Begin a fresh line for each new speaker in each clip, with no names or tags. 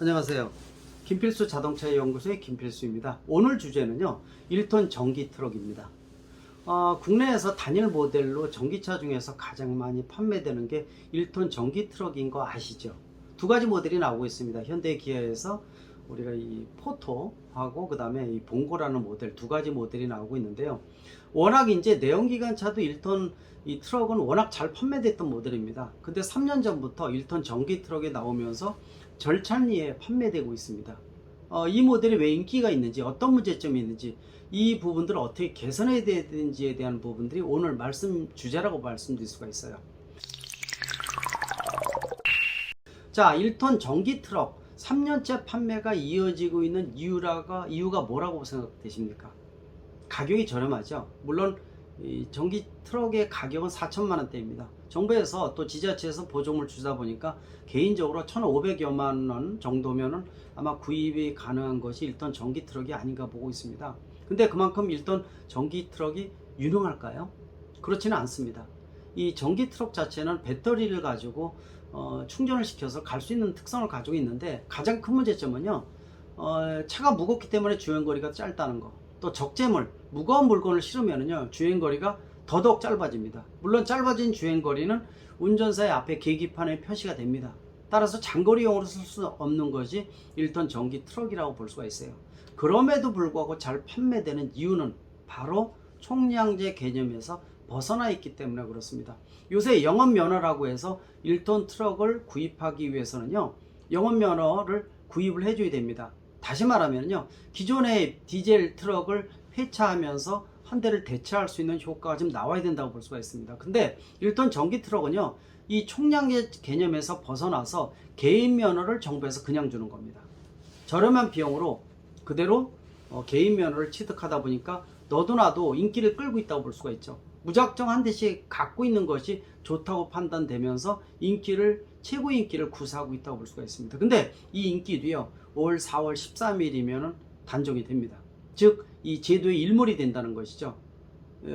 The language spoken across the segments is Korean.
안녕하세요. 김필수 자동차 연구소의 김필수입니다. 오늘 주제는요, 1톤 전기 트럭입니다. 국내에서 단일 모델로 전기차 중에서 가장 많이 판매되는 게 1톤 전기 트럭인 거 아시죠? 두 가지 모델이 나오고 있습니다. 현대 기아에서 우리가 이 포토하고 그 다음에 이 봉고라는 모델, 두 가지 모델이 나오고 있는데요. 워낙 이제 내연기관차도 1톤 이 트럭은 워낙 잘 판매됐던 모델입니다. 근데 3년 전부터 1톤 전기 트럭이 나오면서 절찬리에 판매되고 있습니다. 이 모델이 왜 인기가 있는지, 어떤 문제점이 있는지, 이 부분들을 어떻게 개선해야 되는지에 대한 부분들이 오늘 말씀 주제라고 말씀드릴 수가 있어요. 자, 1톤 전기 트럭 3년째 판매가 이어지고 있는 이유가 뭐라고 생각되십니까? 가격이 저렴하죠. 물론 이 전기 트럭의 가격은 4천만 원대입니다. 정부에서 또 지자체에서 보조금을 주다 보니까 개인적으로 1,500여만 원 정도면은 아마 구입이 가능한 것이 1톤 전기 트럭이 아닌가 보고 있습니다. 근데 그만큼 1톤 전기 트럭이 유능할까요? 그렇지는 않습니다. 이 전기 트럭 자체는 배터리를 가지고 충전을 시켜서 갈 수 있는 특성을 가지고 있는데, 가장 큰 문제점은요, 차가 무겁기 때문에 주행거리가 짧다는 거, 또 적재물, 무거운 물건을 실으면은요, 주행거리가 더더욱 짧아집니다. 물론 짧아진 주행거리는 운전사의 앞에 계기판에 표시가 됩니다. 따라서 장거리용으로 쓸 수 없는 것이 1톤 전기 트럭이라고 볼 수가 있어요. 그럼에도 불구하고 잘 판매되는 이유는 바로 총량제 개념에서 벗어나 있기 때문에 그렇습니다. 요새 영업면허라고 해서 1톤 트럭을 구입하기 위해서는요, 영업면허를 구입을 해줘야 됩니다. 다시 말하면요, 기존의 디젤 트럭을 폐차하면서 한 대를 대체할 수 있는 효과가 좀 나와야 된다고 볼 수가 있습니다. 근데 1톤 전기 트럭은요, 이 총량제 개념에서 벗어나서 개인 면허를 정부에서 그냥 주는 겁니다. 저렴한 비용으로 그대로 개인 면허를 취득하다 보니까 너도나도 인기를 끌고 있다고 볼 수가 있죠. 무작정 한 대씩 갖고 있는 것이 좋다고 판단되면서 최고 인기를 구사하고 있다고 볼 수가 있습니다. 근데 이 인기도요, 올 4월 13일이면 단종이 됩니다. 즉, 이 제도의 일몰이 된다는 것이죠.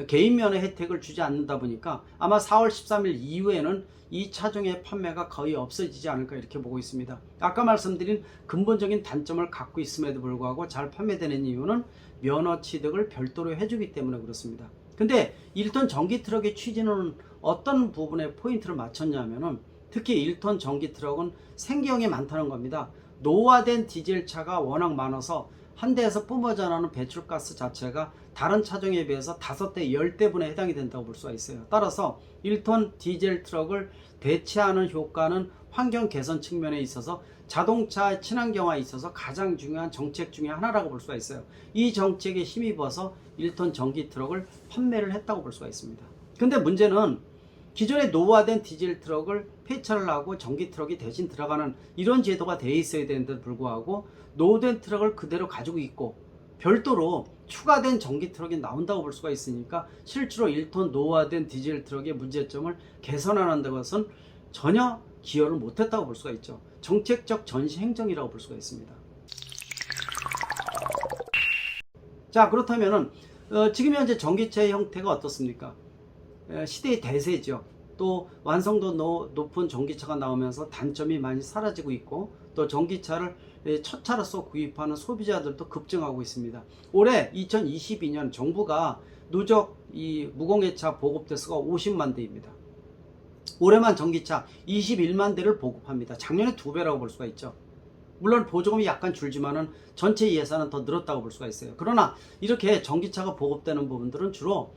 개인 면허 혜택을 주지 않는다 보니까 아마 4월 13일 이후에는 이 차종의 판매가 거의 없어지지 않을까, 이렇게 보고 있습니다. 아까 말씀드린 근본적인 단점을 갖고 있음에도 불구하고 잘 판매되는 이유는 면허 취득을 별도로 해주기 때문에 그렇습니다. 근데 1톤 전기 트럭의 취지는 어떤 부분에 포인트를 맞췄냐면은, 특히 1톤 전기 트럭은 생기형이 많다는 겁니다. 노화된 디젤차가 워낙 많아서 한 대에서 뿜어져 나오는 배출가스 자체가 다른 차종에 비해서 5대, 10대분에 해당이 된다고 볼 수가 있어요. 따라서 1톤 디젤 트럭을 대체하는 효과는 환경 개선 측면에 있어서 자동차 친환경화에 있어서 가장 중요한 정책 중에 하나라고 볼 수가 있어요. 이 정책에 힘입어서 1톤 전기 트럭을 판매를 했다고 볼 수가 있습니다. 근데 문제는 기존의 노후화된 디젤 트럭을 폐차를 하고 전기 트럭이 대신 들어가는 이런 제도가 돼 있어야 되는데도 불구하고 노후된 트럭을 그대로 가지고 있고 별도로 추가된 전기 트럭이 나온다고 볼 수가 있으니까, 실제로 1톤 노후화된 디젤 트럭의 문제점을 개선하는 것은 전혀 기여를 못했다고 볼 수가 있죠. 정책적 전시 행정이라고 볼 수가 있습니다. 자, 그렇다면은 지금 현재 전기차의 형태가 어떻습니까? 시대의 대세죠. 또 완성도 높은 전기차가 나오면서 단점이 많이 사라지고 있고, 또 전기차를 첫 차로서 구입하는 소비자들도 급증하고 있습니다. 올해 2022년 정부가 누적 이 무공해차 보급 대수가 50만 대입니다. 올해만 전기차 21만 대를 보급합니다. 작년에 2배라고 볼 수가 있죠. 물론 보조금이 약간 줄지만은 전체 예산은 더 늘었다고 볼 수가 있어요. 그러나 이렇게 전기차가 보급되는 부분들은 주로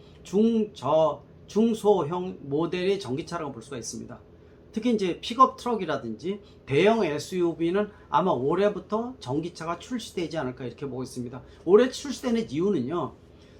중소형 모델의 전기차라고 볼 수가 있습니다. 특히 이제 픽업 트럭이라든지 대형 SUV는 아마 올해부터 전기차가 출시되지 않을까, 이렇게 보고 있습니다. 올해 출시되는 이유는요,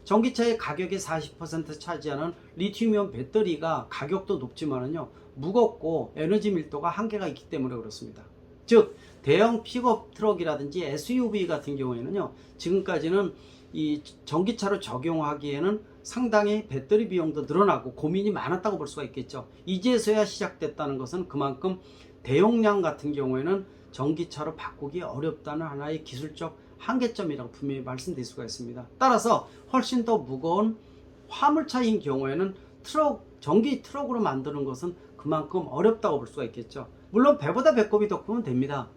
전기차의 가격의 40% 차지하는 리튬이온 배터리가 가격도 높지만은요, 무겁고 에너지 밀도가 한계가 있기 때문에 그렇습니다. 즉, 대형 픽업 트럭이라든지 SUV 같은 경우에는요, 지금까지는 이 전기차로 적용하기에는 상당히 배터리 비용도 늘어나고 고민이 많았다고 볼 수가 있겠죠. 이제서야 시작됐다는 것은 그만큼 대용량 같은 경우에는 전기차로 바꾸기 어렵다는 하나의 기술적 한계점이라고 분명히 말씀드릴 수가 있습니다. 따라서 훨씬 더 무거운 화물차인 경우에는 전기 트럭으로 만드는 것은 그만큼 어렵다고 볼 수가 있겠죠. 물론 배보다 배꼽이 더 크면 됩니다.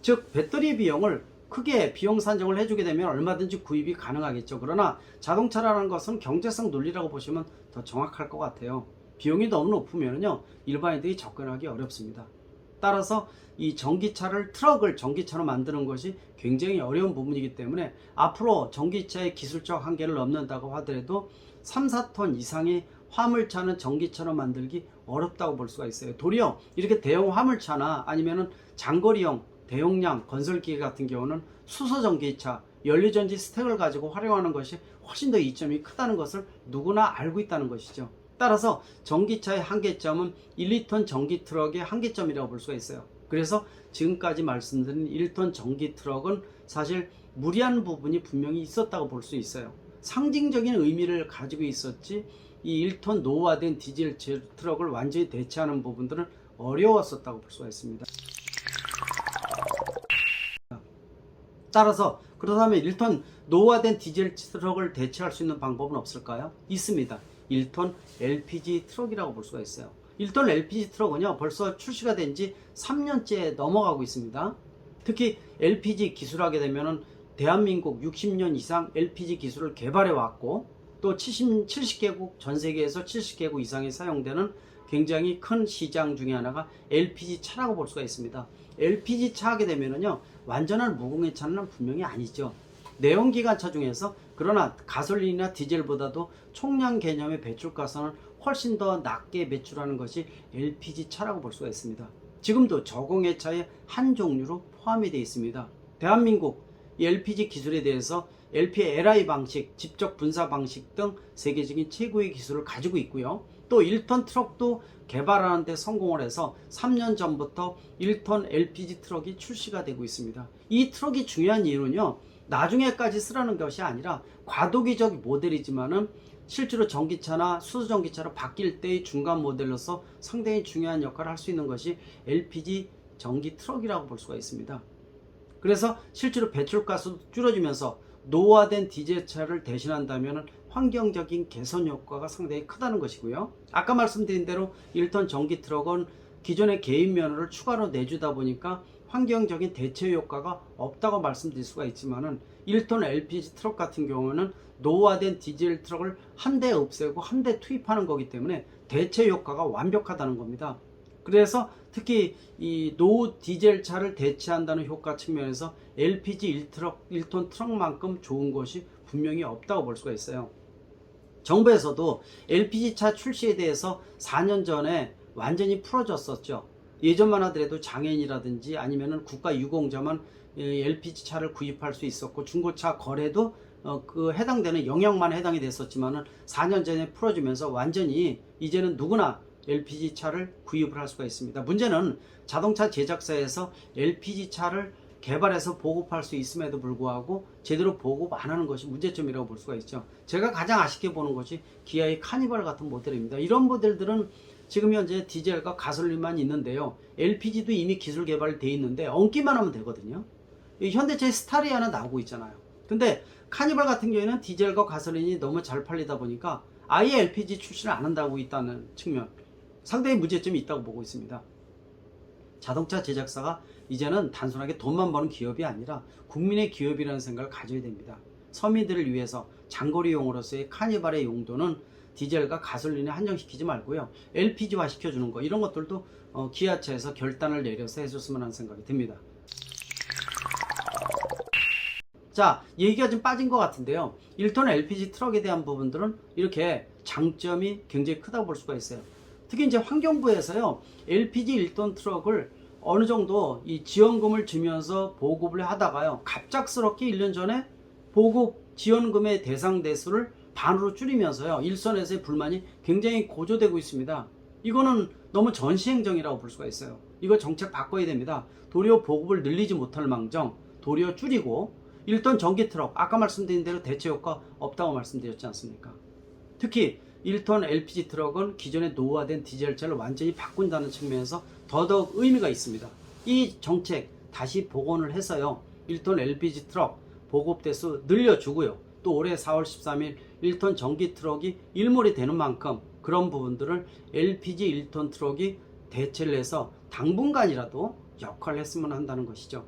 즉 배터리 비용을 크게 비용 산정을 해주게 되면 얼마든지 구입이 가능하겠죠. 그러나 자동차라는 것은 경제성 논리라고 보시면 더 정확할 것 같아요. 비용이 너무 높으면요 일반인들이 접근하기 어렵습니다. 따라서 이 트럭을 전기차로 만드는 것이 굉장히 어려운 부분이기 때문에 앞으로 전기차의 기술적 한계를 넘는다고 하더라도 3, 4톤 이상의 화물차는 전기차로 만들기 어렵다고 볼 수가 있어요. 도리어 이렇게 대형 화물차나 아니면은 장거리형 대용량 건설기계 같은 경우는 수소 전기차, 연료전지 스택을 가지고 활용하는 것이 훨씬 더 이점이 크다는 것을 누구나 알고 있다는 것이죠. 따라서 전기차의 한계점은 1, 2톤 전기 트럭의 한계점이라고 볼 수가 있어요. 그래서 지금까지 말씀드린 1톤 전기 트럭은 사실 무리한 부분이 분명히 있었다고 볼 수 있어요. 상징적인 의미를 가지고 있었지 이 1톤 노후화된 디젤 트럭을 완전히 대체하는 부분들은 어려웠었다고 볼 수가 있습니다. 따라서 그렇다면 1톤 노후화된 디젤 트럭을 대체할 수 있는 방법은 없을까요? 있습니다. 1톤 LPG 트럭이라고 볼 수가 있어요. 1톤 LPG 트럭은요 벌써 출시가 된 지 3년째 넘어가고 있습니다. 특히 LPG 기술하게 되면은 대한민국 60년 이상 LPG 기술을 개발해 왔고 또 70개국 전 세계에서 70개국 이상이 사용되는 굉장히 큰 시장 중에 하나가 LPG 차라고 볼 수가 있습니다. LPG 차 하게 되면은요 완전한 무공해 차는 분명히 아니죠. 내연기관차 중에서 그러나 가솔린이나 디젤보다도 총량 개념의 배출가스는 훨씬 더 낮게 배출하는 것이 LPG 차라고 볼 수가 있습니다. 지금도 저공해차의 한 종류로 포함이 되어 있습니다. 대한민국 이 LPG 기술에 대해서 LPLI 방식, 직접 분사 방식 등 세계적인 최고의 기술을 가지고 있고요. 또 1톤 트럭도 개발하는 데 성공을 해서 3년 전부터 1톤 LPG 트럭이 출시가 되고 있습니다. 이 트럭이 중요한 이유는요. 나중에까지 쓰라는 것이 아니라 과도기적 모델이지만은 실제로 전기차나 수소전기차로 바뀔 때의 중간 모델로서 상당히 중요한 역할을 할 수 있는 것이 LPG 전기 트럭이라고 볼 수가 있습니다. 그래서 실제로 배출가스도 줄어지면서 노후화된 디젤차를 대신한다면 환경적인 개선 효과가 상당히 크다는 것이고요. 아까 말씀드린 대로 1톤 전기 트럭은 기존의 개인 면허를 추가로 내주다 보니까 환경적인 대체 효과가 없다고 말씀드릴 수가 있지만은 1톤 LPG 트럭 같은 경우는 노후화된 디젤 트럭을 한 대 없애고 한 대 투입하는 거기 때문에 대체 효과가 완벽하다는 겁니다. 그래서 특히 이 노후 디젤 차를 대체한다는 효과 측면에서 LPG 1톤 트럭만큼 좋은 것이 분명히 없다고 볼 수가 있어요. 정부에서도 LPG 차 출시에 대해서 4년 전에 완전히 풀어줬었죠. 예전만 하더라도 장애인이라든지 아니면은 국가 유공자만 LPG 차를 구입할 수 있었고 중고차 거래도 그 해당되는 영역만 해당이 됐었지만은 4년 전에 풀어주면서 완전히 이제는 누구나 LPG 차를 구입을 할 수가 있습니다. 문제는 자동차 제작사에서 LPG 차를 개발해서 보급할 수 있음에도 불구하고 제대로 보급 안 하는 것이 문제점이라고 볼 수가 있죠. 제가 가장 아쉽게 보는 것이 기아의 카니발 같은 모델입니다. 이런 모델들은 지금 현재 디젤과 가솔린만 있는데요. LPG도 이미 기술 개발이 돼 있는데 얹기만 하면 되거든요. 현대차의 스타리아는 나오고 있잖아요. 근데 카니발 같은 경우에는 디젤과 가솔린이 너무 잘 팔리다 보니까 아예 LPG 출시를 안 한다고 있다는 측면, 상당히 문제점이 있다고 보고 있습니다. 자동차 제작사가 이제는 단순하게 돈만 버는 기업이 아니라 국민의 기업이라는 생각을 가져야 됩니다. 서민들을 위해서 장거리용으로서의 카니발의 용도는 디젤과 가솔린에 한정시키지 말고요. LPG화 시켜주는 거 이런 것들도 기아차에서 결단을 내려서 해줬으면 하는 생각이 듭니다. 자, 얘기가 좀 빠진 것 같은데요. 1톤 LPG 트럭에 대한 부분들은 이렇게 장점이 굉장히 크다고 볼 수가 있어요. 특히 이제 환경부에서요, LPG 1톤 트럭을 어느 정도 이 지원금을 주면서 보급을 하다가요, 갑작스럽게 1년 전에 보급 지원금의 대상 대수를 반으로 줄이면서요, 일선에서의 불만이 굉장히 고조되고 있습니다. 이거는 너무 전시행정이라고 볼 수가 있어요. 이거 정책 바꿔야 됩니다. 도리어 보급을 늘리지 못할 망정, 도리어 줄이고 1톤 전기 트럭, 아까 말씀드린 대로 대체 효과 없다고 말씀드렸지 않습니까? 특히 1톤 LPG 트럭은 기존의 노후화된 디젤차를 완전히 바꾼다는 측면에서 더더욱 의미가 있습니다. 이 정책 다시 복원을 해서요, 1톤 LPG 트럭 보급 대수 늘려주고요. 또 올해 4월 13일 1톤 전기 트럭이 일몰이 되는 만큼 그런 부분들을 LPG 1톤 트럭이 대체를 해서 당분간이라도 역할을 했으면 한다는 것이죠.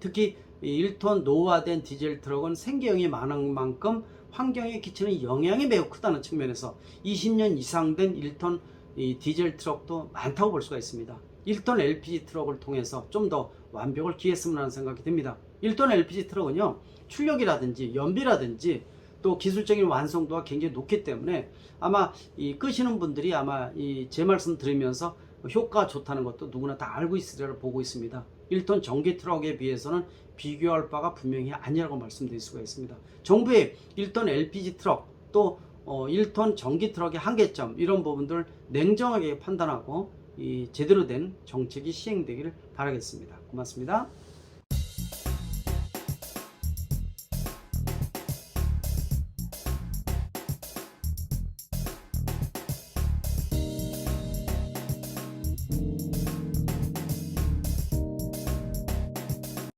특히 1톤 노후화된 디젤 트럭은 생계형이 많은 만큼 환경에 끼치는 영향이 매우 크다는 측면에서 20년 이상 된 1톤 디젤 트럭도 많다고 볼 수가 있습니다. 1톤 LPG 트럭을 통해서 좀 더 완벽을 기했으면 하는 생각이 듭니다. 1톤 LPG 트럭은요, 출력이라든지 연비라든지 또 기술적인 완성도가 굉장히 높기 때문에 아마 끄시는 분들이 아마 제 말씀 들으면서 효과가 좋다는 것도 누구나 다 알고 있으리라 보고 있습니다. 1톤 전기 트럭에 비해서는 비교할 바가 분명히 아니라고 말씀드릴 수가 있습니다. 정부의 1톤 LPG 트럭 또 1톤 전기 트럭의 한계점, 이런 부분들 냉정하게 판단하고 제대로 된 정책이 시행되기를 바라겠습니다. 고맙습니다.